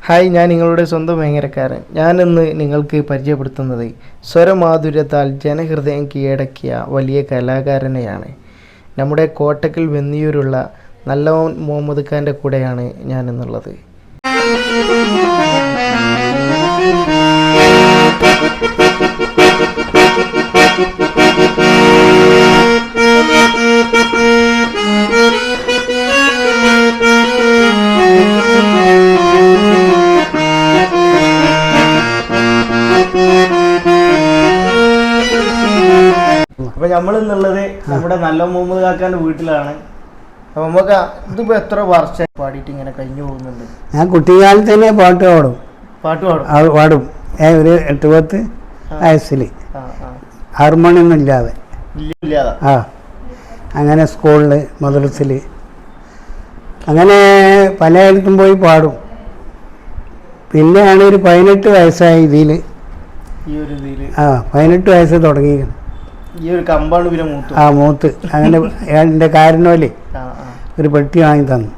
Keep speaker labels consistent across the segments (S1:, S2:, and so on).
S1: Hi, ഞാൻ നിങ്ങളുടെ സ്വന്തം ഭയങ്കരക്കാരൻ. ഞാനിന്ന് നിങ്ങൾക്ക് പരിചയപ്പെടുത്തുന്നത് സ്വരമാധുര്യത്താൽ ജനഹൃദയം കീഴടക്കിയ വലിയ കലാകാരനെയാണ്. നമ്മുടെ കോട്ടക്കൽ വെന്നിയൂരുള്ള നല്ലവൻ മുഹമ്മദ് ഖാൻ്റെ കൂടെയാണ് ഞാനെന്നുള്ളത്. അപ്പൊ നമ്മളിന്നുള്ളത് നമ്മുടെ നല്ല മുഹമ്മദ് കാക്കാന്റെ വീട്ടിലാണ്. അപ്പൊ നമുക്ക് ഇതിപ്പോ എത്ര വർഷം പാടിയിട്ട് ഇങ്ങനെ കഴിഞ്ഞു പോകുന്നുണ്ട്?
S2: ഞാൻ കുട്ടിക്കാലത്ത് തന്നെ പാട്ട് പാടും. ഒരു 8-10 വയസ്സിൽ ഹാർമോണിയൊന്നും ഇല്ലാതെ അങ്ങനെ സ്കൂളിൽ മദ്രസിൽ അങ്ങനെ പലയിടത്തും പോയി പാടും. പിന്നെയാണ് ഒരു 18 വയസ്സായ ഇതിൽ 18 വയസ്സ് തുടങ്ങിയിരിക്കണം. മൂത്ത് അങ്ങനെ എൻ്റെ കാരണമല്ലേ ഒരു പെട്ടി വാങ്ങി തന്നു.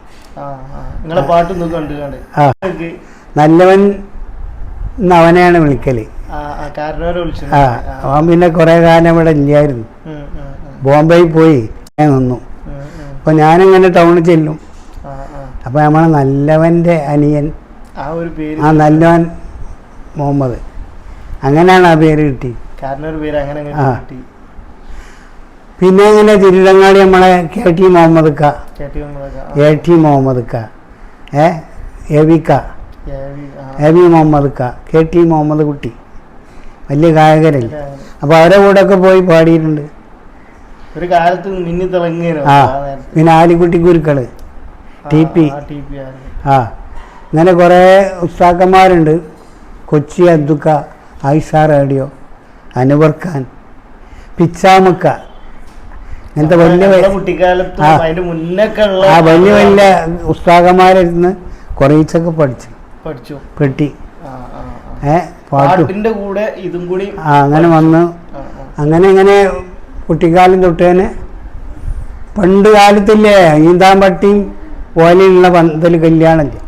S2: നല്ലവൻ അവനെയാണ് വിളിക്കല്. അവൻ പിന്നെ കുറെ കാലം ഇവിടെ ഇല്ലായിരുന്നു, ബോംബെയിൽ പോയി നിന്നു. അപ്പൊ ഞാനിങ്ങനെ ടൗണിൽ ചെല്ലും. അപ്പൊ നമ്മളെ നല്ലവന്റെ അനിയൻ നല്ലവൻ മുഹമ്മദ്, അങ്ങനെയാണ് ആ പേര് കിട്ടി. പിന്നെ അങ്ങനെ തിരുരങ്ങാടി നമ്മളെ കെ ടി മുഹമ്മദ് ഖ എ വി മുഹമ്മദ് ഖ, കെ ടി മുഹമ്മദ് കുട്ടി, വലിയ ഗായകരല്ലേ. അപ്പോൾ അവരെ കൂടെ ഒക്കെ പോയി പാടിയിട്ടുണ്ട്.
S1: ഒരു കാലത്ത് മിന്നി തിളങ്ങിയ
S2: പിന്നെ ആലിക്കുട്ടി ഗുരുക്കള്, TP, ഇങ്ങനെ കുറേ ഉസ്താക്കന്മാരുണ്ട്. കൊച്ചി അബ്ദുക്ക, ആയിഷ റേഡിയോ, അൻവർ ഖാൻ, പിച്ചാമക്ക, ഇങ്ങനത്തെ വലിയ വലിയ ഉസ്താദന്മാരിരുന്ന് കുറേച്ചൊക്കെ പഠിച്ചു പെട്ടി
S1: പാട്ടിന്റെ കൂടെ ഇതും കൂടി
S2: അങ്ങനെ വന്നു. അങ്ങനെ കുട്ടിക്കാലം തൊട്ടേനെ പണ്ട് കാലത്തില്ലേ ഈന്താമ്പട്ടിയും പോലെയുള്ള പന്തൽ കല്യാണല്ലേ,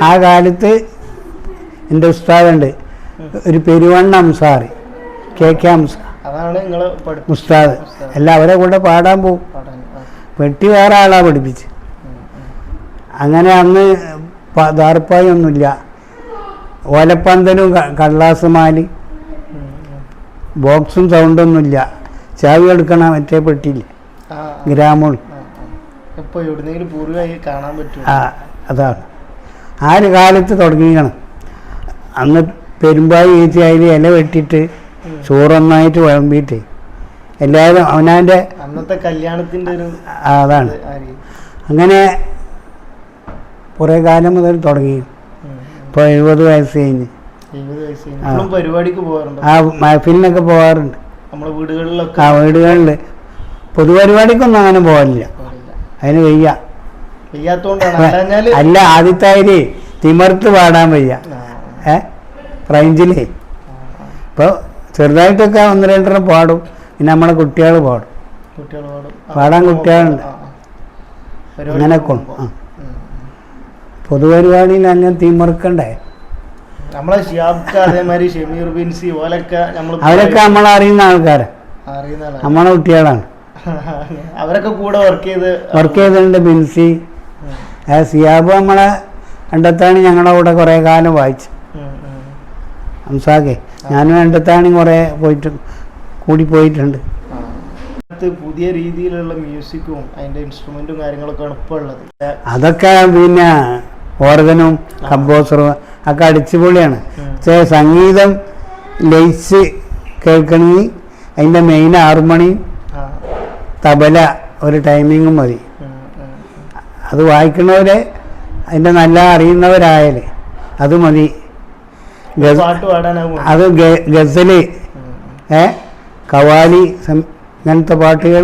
S2: ആ കാലത്ത് എൻ്റെ ഉസ്താദുണ്ട് ഒരു പെരുവണ്ണ അംസാറ്, കെ അംസാർ ഉസ്താദ്. എല്ലാവരെ കൂടെ പാടാൻ പോകും. പെട്ടി വേറെ ആളാ പഠിപ്പിച്ച്. അങ്ങനെ അന്ന് ദാർപ്പായി ഒന്നുമില്ല, ഓലപ്പന്തലും കള്ളാസുമാലി, ബോക്സും സൗണ്ടൊന്നുമില്ല. ചാവി എടുക്കണ മറ്റേ പെട്ടിയില്ല, ഗ്രാമോൾ. അതാണ് ആ ഒരു കാലത്ത് തുടങ്ങിക്കണം. അന്ന് പെരുമ്പായി ഏച്ചി അതിൽ ഇല വെട്ടിയിട്ട് ചോറൊന്നായിട്ട് വിളമ്പിയിട്ട് എല്ലാവരും അവനാൻ്റെ
S1: അന്നത്തെ കല്യാണത്തിൻ്റെ ഒരു
S2: അതാണ്. അങ്ങനെ കുറേ കാലം മുതൽ തുടങ്ങി. ഇപ്പോൾ 70 വയസ്സ് കഴിഞ്ഞ് മഹഫിലിനൊക്കെ പോകാറുണ്ട്. വീടുകളിൽ പൊതുപരിപാടിക്കൊന്നും അങ്ങനെ പോകാറില്ല, അതിന് വയ്യ. അല്ല, ആദ്യത്തെ തിമർത്ത് പാടാൻ വയ്യ റേഞ്ചിലേ. ഇപ്പോൾ ചെറുതായിട്ടൊക്കെ 1-2 പാടും. പിന്നെ നമ്മളെ കുട്ടികൾ പാടും, പാടാൻ കുട്ടികളുണ്ട്. അങ്ങനെയൊക്കെ പൊതുപരിപാടിയിൽ അങ്ങനെ തീമറക്കണ്ടേ. അവരൊക്കെ നമ്മളറിയുന്ന ആൾക്കാരാ, നമ്മളെ കുട്ടികളാണ്.
S1: അവരൊക്കെ കൂടെ
S2: വർക്ക് ചെയ്തിട്ടുണ്ട്. ബിൻസി, സിയാബ് നമ്മളെ രണ്ടത്താണ് ഞങ്ങളുടെ കൂടെ കുറേ കാലം വായിച്ചു. ഹംസാക്കെ ഞാനും രണ്ടത്താണ് കുറേ പോയിട്ടുണ്ട്.
S1: പുതിയ രീതിയിലുള്ള മ്യൂസിക്കും അതിന്റെ ഇൻസ്ട്രുമെന്റും കാര്യങ്ങളൊക്കെ ഇപ്പോൾ ഉള്ളത്.
S2: അതൊക്കെ പിന്നെ ഓർഗനും കമ്പോസറും ഒക്കെ അടിച്ചുപൊളിയാണ്. പക്ഷേ സംഗീതം ലയിച്ച് കേൾക്കണമെങ്കിൽ അതിൻ്റെ മെയിൻ ഹാർമണി, തബല, ഒരു ടൈമിങ്ങും മതി. അത് വായിക്കുന്നവരെ അതിൻ്റെ നല്ല അറിയുന്നവരായാലേ അത് മതി. അത് ഗസല്, കവാലി, ഇങ്ങനത്തെ പാട്ടുകൾ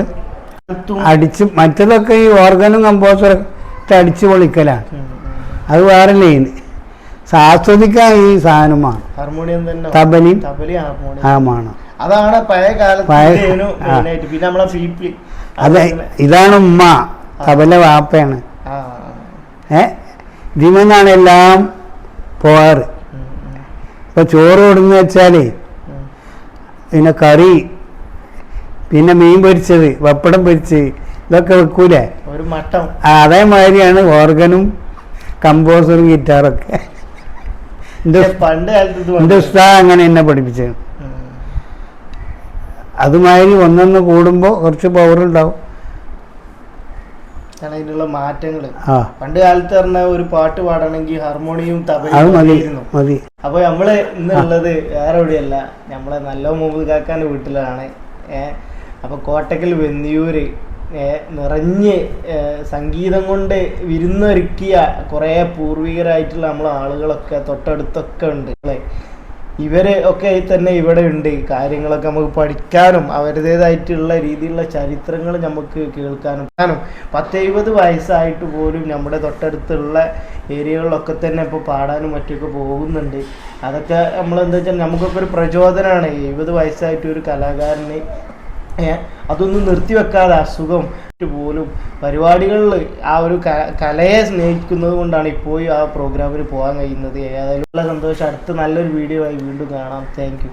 S2: മറ്റതൊക്കെ ഈ ഓർഗനും കമ്പോസറൊക്കെ അടിച്ചു പൊളിക്കലാണ്. അത് വേറെ ലൈൻ. ആസ്വദിക്കാൻ ഈ സാധനമാണ് തബലയും ഹാർമോണിയം.
S1: അതാണ് പഴയ കാലത്ത്.
S2: അതെ, ഇതാണ് ഉമ്മ, തബല വാപ്പയാണ്. ഇതിമെന്നാണ് എല്ലാം പോവാറ്. ഇപ്പോൾ ചോറ് കൊടുന്ന് വെച്ചാൽ പിന്നെ കറി, പിന്നെ മീൻ പൊരിച്ചത്, പപ്പടം പൊരിച്ചത്, ഇതൊക്കെ വെക്കൂലേ
S1: ഒരു മട്ടം.
S2: അതേമാതിരിയാണ് ഓർഗനും കമ്പോസറും ഗിറ്റാറൊക്കെ.
S1: പണ്ട് കാലത്ത്
S2: എൻ്റെ ഉസ്താദ് അങ്ങനെ എന്നെ പഠിപ്പിച്ചത്. അതുമാതിരി ഒന്നൊന്ന് കൂടുമ്പോൾ കുറച്ച് പവറുണ്ടാവും.
S1: അതിനുള്ള മാറ്റങ്ങൾ പണ്ട് കാലത്ത് പറഞ്ഞ ഒരു പാട്ട് പാടണമെങ്കിൽ ഹാർമോണിയം
S2: മതി.
S1: അപ്പൊ നമ്മള് ഇന്നുള്ളത് വേറെ എവിടെയല്ല, നമ്മളെ നല്ല മുഹമ്മദ് കാക്കാന്റെ വീട്ടിലാണ്. അപ്പൊ കോട്ടക്കൽ വെന്നിയൂര് നിറഞ്ഞ് സംഗീതം കൊണ്ട് വിരുന്നൊരുക്കിയ കുറേ പൂർവികരായിട്ടുള്ള നമ്മളെ ആളുകളൊക്കെ തൊട്ടടുത്തൊക്കെ ഉണ്ട്. ഇവര് ഒക്കെ തന്നെ ഇവിടെ ഉണ്ട്. കാര്യങ്ങളൊക്കെ നമുക്ക് പഠിക്കാനും അവരുടേതായിട്ടുള്ള രീതിയിലുള്ള ചരിത്രങ്ങൾ നമുക്ക് കേൾക്കാനും. 10-70 വയസ്സായിട്ട് പോലും നമ്മുടെ തൊട്ടടുത്തുള്ള ഏരിയകളിലൊക്കെ തന്നെ ഇപ്പോൾ പാടാനും മറ്റൊക്കെ പോകുന്നുണ്ട്. അതൊക്കെ നമ്മളെന്താ വെച്ചാൽ നമുക്കൊക്കെ ഒരു പ്രചോദനമാണ്. 70 വയസ്സായിട്ട് ഒരു കലാകാരന് അതൊന്നും നിർത്തിവെക്കാതെ അസുഖം പോലും പരിപാടികളിൽ ആ ഒരു കലയെ സ്നേഹിക്കുന്നത് കൊണ്ടാണ് ഇപ്പോഴും ആ പ്രോഗ്രാമിന് പോകാൻ കഴിയുന്നത്. ഏതായാലും സന്തോഷം. അടുത്ത നല്ലൊരു വീഡിയോ ആയി വീണ്ടും കാണാം. Thank you.